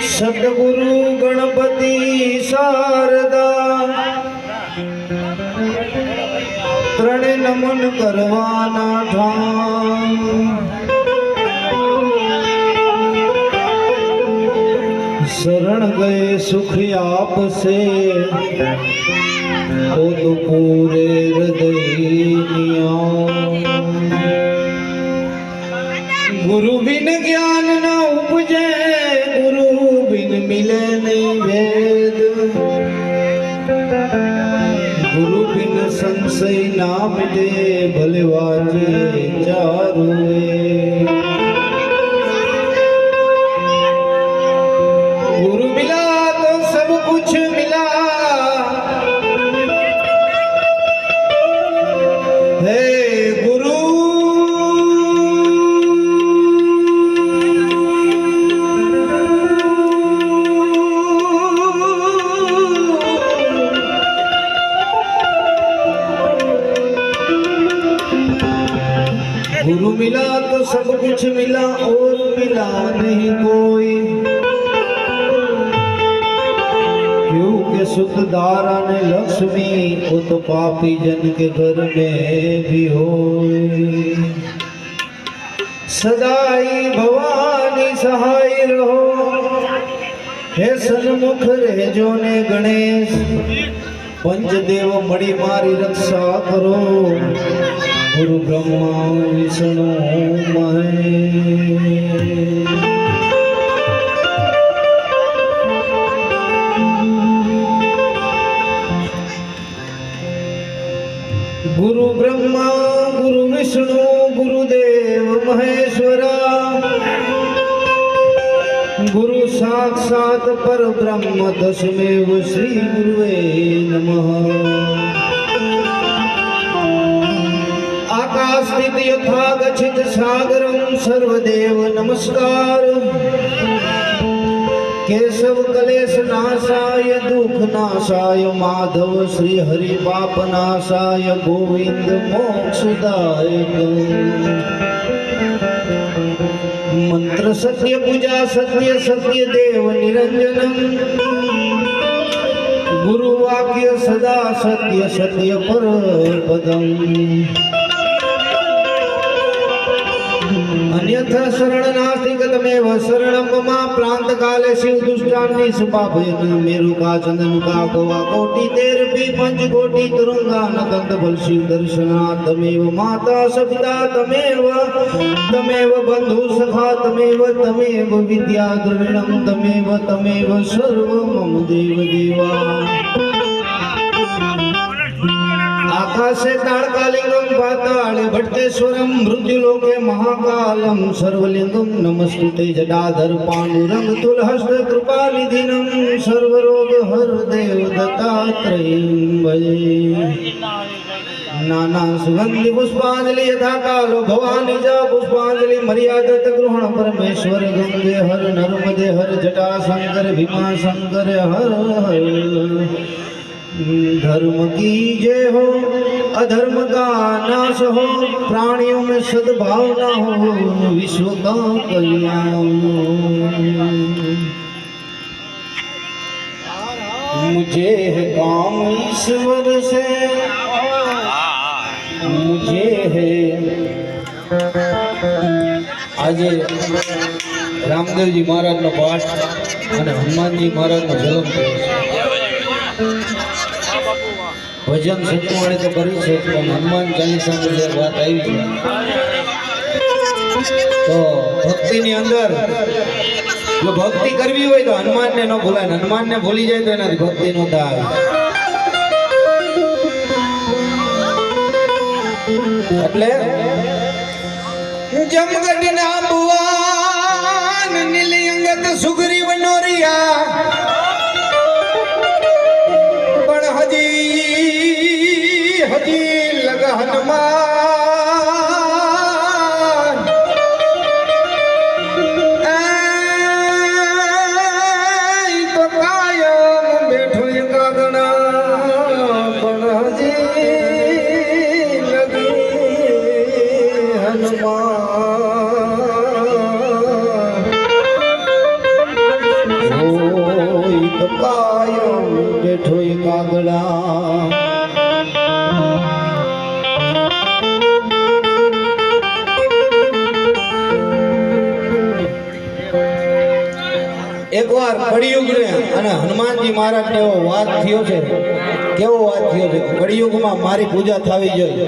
સદગુરુ ગણપતિ શારદા ત્રણે નમન કરવાના ઠામ શરણ ગયે સુખ આપશે તો પૂરે હૃદય ગુરુ બિન જ્ઞાન ના ઉપજે ગુરુ બિન મિલે નહીં વેદ ગુરુ બિન સંશય ના મિટે ભલે વાજે ચારુ गुरु मिला तो सब कुछ मिला है गुरु गुरु मिला तो सब कुछ मिला और मिला नहीं कोई सुख दारा ने लक्ष्मी वो तो पापी जन के घर में भी हो सदाई भवानी सहाय रहो हे सन्मुख रेजो ने गणेश पंचदेव मणि मारी रक्षा करो गुरु ब्रह्मा विष्णु महेश गुरु ब्रह्मा गुरु विष्णु गुरुदेव महेश्वरा गुरु साक्षात पर ब्रह्म तस्मेव श्री गुरुवे नमः आकाश स्थित यथा गच्छित सागरं सर्वदेव नमस्कार केशव कलेश नाशाय दुख नाशाय माधव श्री हरि पाप नाशाय गोविंद मोक्षदायक मंत्र सत्य पूजा सत्य सत्य देव निरंजनम गुरु वाक्य सदा सत्य सत्य पर पदम अन्यथा शरण नास्ति गतमेव शरणं मम प्रांत काले शिव दुष्टान्नि सुपाभयन मेरु का चंदन का गोवा कोटि तेर भी पंच कोटि तुरंगा नकंद बल शिव दर्शना तमेव माता सपिता तमेव बंधु सखा तमेव विद्या द्रविणं तमेव सर्व मम देव देवा आकाशे ताड़कालिंगम पाताले भट्टेश्वरम मृत्युलोके महाकालम सर्वलिंगम नमस्तुते जटाधर पांडुरंग तुलहस्त कृपानिधिनम सर्वरोग हर देव दत्तात्रेयं भजे नाना सुगंधि पुष्पांजलि यथा कालो भवानी जा पुष्पांजलि मर्यादत ग्रहण परमेश्वर गंगे हर नर्मदे हर जटा शंकर भीमा शंकर हर हर धर्म की जय हो अधर्म का नाश हो प्राणियों में सद्भावना हो विश्व का कल्याण मुझे है काम ईश्वर से मुझे है आज रामदेव जी महाराज नो पाठ અને હનુમાનજી महाराज નો જન્મ થયો છે ભજન સત્યવાણી તો કરી છે પણ હનુમાન ચાલીસા ની જે વાત આવી છે તો ભક્તિની અંદર જો ભક્તિ કરવી હોય તો હનુમાનને ન ભૂલાય હનુમાનને ભૂલી જાય તો એનાથી ભક્તિ ન થાય એટલે જમગઢના ભુવન નીલયંગત સુગ્રીવ નોરિયા પણ હજી લગ હનુમાન એકવાર કળિયુગને અને હનુમાનજી મહારાજને એવો વાત થયો છે. કેવો વાત થયો છે? કળિયુગમાં મારી પૂજા થવી જોઈએ.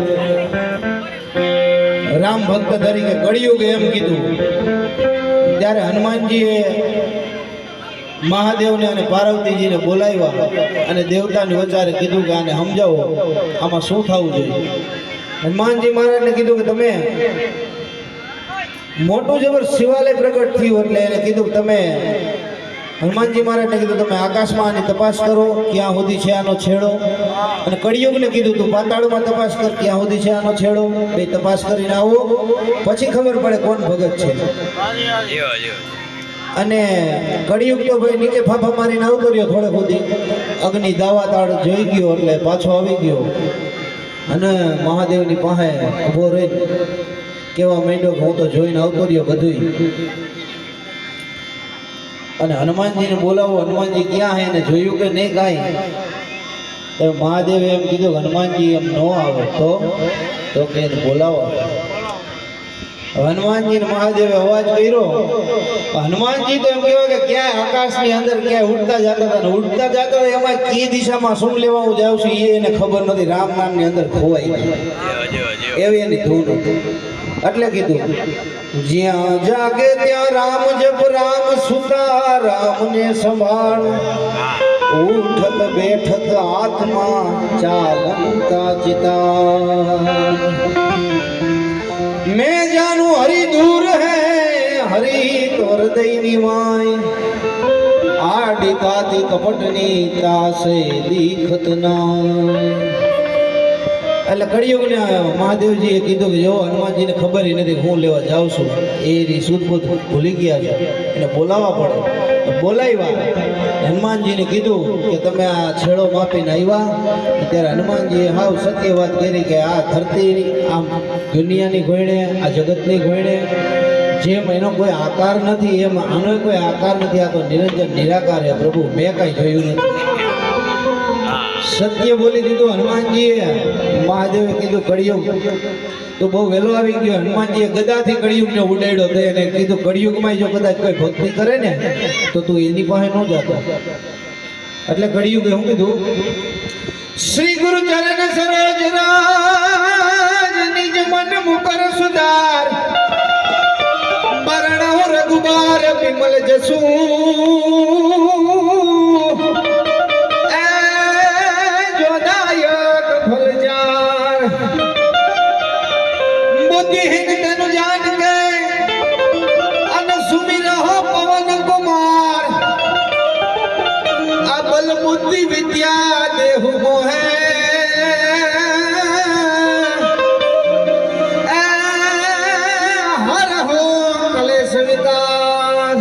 રામ ભક્ત તરીકે કળિયુગે એમ કીધું. ત્યારે હનુમાનજીએ મહાદેવને અને પાર્વતીજીને બોલાવ્યા અને દેવતાની વચારે કીધું કે આને સમજાવો, આમાં શું થવું જોઈએ. હનુમાનજી મહારાજને કીધું કે તમે મોટું જબર શિવાલય પ્રગટ થયું એટલે એને કીધું તમે હનુમાનજી મહારાજને કીધું તમે આકાશમાં આની તપાસ કરો ક્યાં સુધી છે આનો છેડો. અને કળિયુગને કીધું તું પાતાળમાં તપાસ કર ક્યાં સુધી છે આનો છેડો. બે તપાસ કરીને આવો પછી ખબર પડે કોણ ભગત છે. અને કળિયુગ તો ભાઈ નીચે ફાફા મારીને આવતો રહ્યો. થોડે સુધી અગ્નિ દાવાતાળ જોઈ ગયો એટલે પાછો આવી ગયો અને મહાદેવની પાસે ઊભો રહી કેવા માંડ્યો કે હું તો જોઈને આવતો રહ્યો બધું. અને હનુમાનજીને બોલાવો, હનુમાનજી ક્યાં હે ને જોયું કે નહીં કાંઈ. તો મહાદેવે એમ કીધું કે હનુમાનજી એમ ન આવે તો કે એને બોલાવો. હનુમાનજી ને મહાદેવે અવાજ કર્યો. હનુમાનજી તો એમ કહેવાય કે ક્યાંય આકાશની અંદર ક્યાંય ઉડતા જતા હતા ને ઉડતા જતા હોય એમાં કઈ દિશામાં શું લેવા હું જાઉં છું એ એને ખબર નથી. રામ નામની અંદર ખોવાઈ ગઈ એવી એની ધૂન હતી. એટલે કીધું જ્યાં જાગે ત્યાં રામ જપ, રામ સુતા રામને સંભાળ, ઉઠત બેઠત આત્મા ચાલંતા ચિતા. मैं जानू हरि दूर है हरि तो हृदय निवाय, आड़ी काती कपटनी तासे दीखत ना. એટલે કળિયુગને મહાદેવજીએ કીધું કે જો હનુમાનજીને ખબર નથી હું લેવા જાઉં છું. એ સુદબુદ ભૂલી ગયા છે એને બોલાવવા પડે. બોલાવ્યા. હનુમાનજીને કીધું કે તમે આ છેડો માપીને આવ્યા. ત્યારે હનુમાનજીએ હાવ સત્ય વાત કરી કે આ ધરતી આમ દુનિયાની ગોયણે આ જગતની ગોયણે જેમ એનો કોઈ આકાર નથી એમ આનો કોઈ આકાર નથી. આ તો નિરંજન નિરાકાર છે પ્રભુ, મેં કાંઈ જોયું નથી. સત્ય બોલી દીધું હનુમાનજીએ. મહાદેવે કીધું કળિયુગ તો બહુ વહેલો આવી ગયો. હનુમાનજીએ ગદાથી કળિયુગને ઉડાડ્યો તો એને કીધું કળિયુગમાં જો કદાચ કોઈ ભક્તિ કરે ને તો તું એની પાસે ન જતો. એટલે કળિયુગે શું કીધું? શ્રી ગુરુ ચરણ સરોજ રાજ, નિજ મન મુકર સુધાર, બરણો રઘુબાર વિમલ જસુ, बुद्धिहीन तनु जान के अन सुमिर हो पवन कुमार, अबल बुद्धि विद्या देहु मोहे, हर हो कलेश विकार.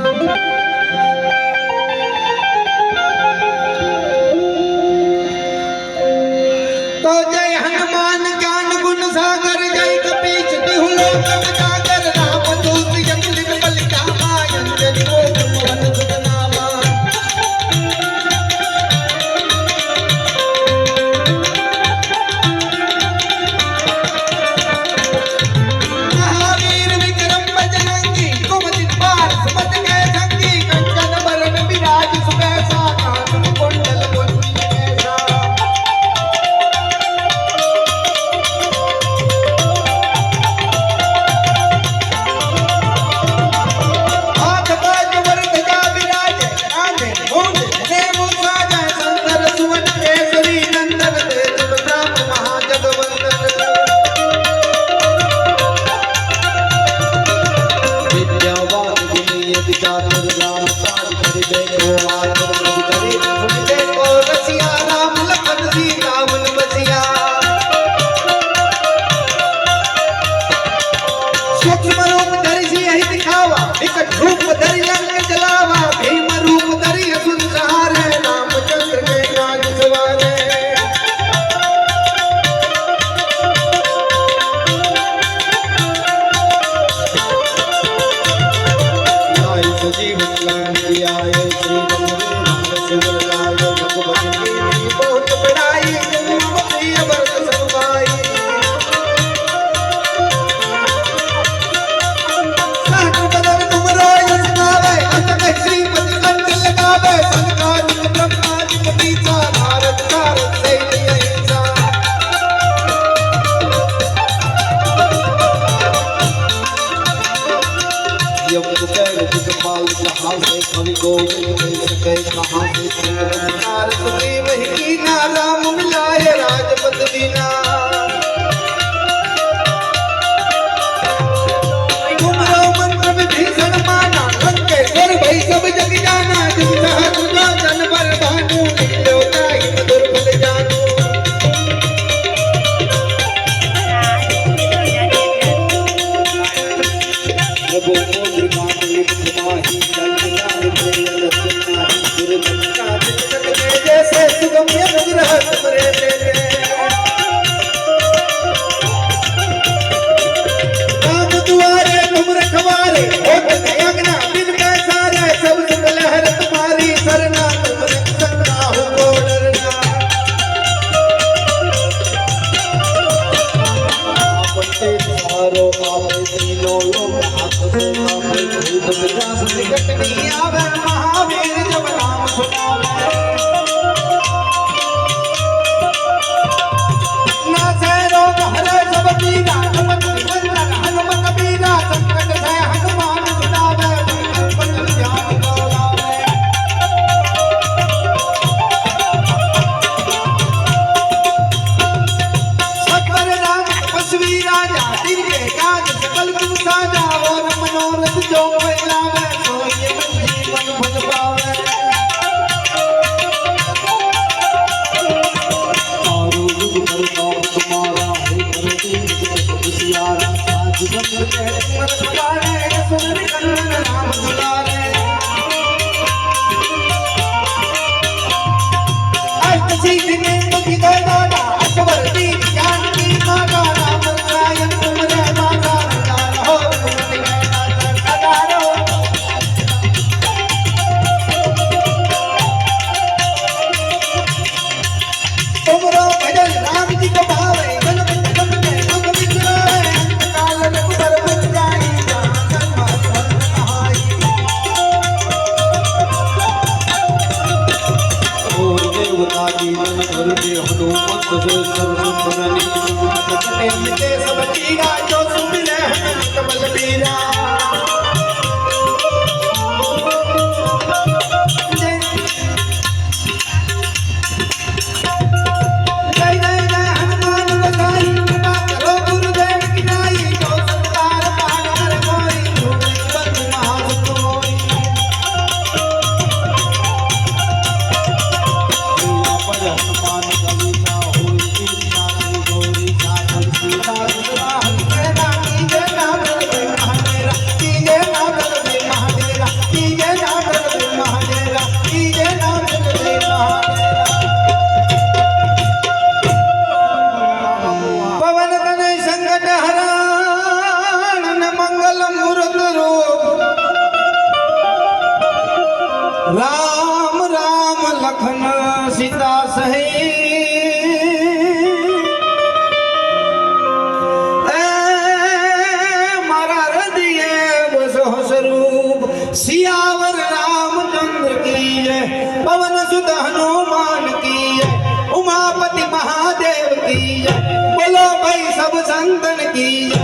तो जय हनुमान ज्ञान गुण सागर, जय कपीश तिहु लोक सागर, राम दूत जगत बल धामा, अंजनी मोहन मोहन सुत नामा. महावीर विक्रम बजरंगी, कुमति निवार सुमति के संगी, कंचन बरन विराज सुबेसा, कानन कुंडल कुंडल कैसा. रूप धरि लंक जलावा, भीम रूप धरि असुर सहारे, रामचंद्र के काज सवारे. आय सजीवन लान आय श्री काल कहाँ से कवि गोविंद मिल सके कहाँ से नार सुग्रीव ही कीना राम मिलाए राजपद दीना तुमरो मंत्र विभीषण माना लंके स्वर भई सब जग जाना जिस सहज जन पर भानु निकलो ताहि मधुर फल जानो जैसे सुगम अनुग्रह तुमरे राम दुआरे तुम रखवारे होत अज्ञा बिन पैसारे सब सुख लहर तुम्हारी सरना तुम रक्षक राहु को डरना आपते सहारो आपे तीनों लोग हाथ से आपे भूत विनाश निकट नहीं आवे महावीर जब नाम सुनावे राम राम लखन सीता सही मारा हृदय बसो स्वरूप सियावर रामचंद्र की जय पवन सुत हनुमान की जय उमापति महादेव की जय बोलो भाई सब संतन की जय।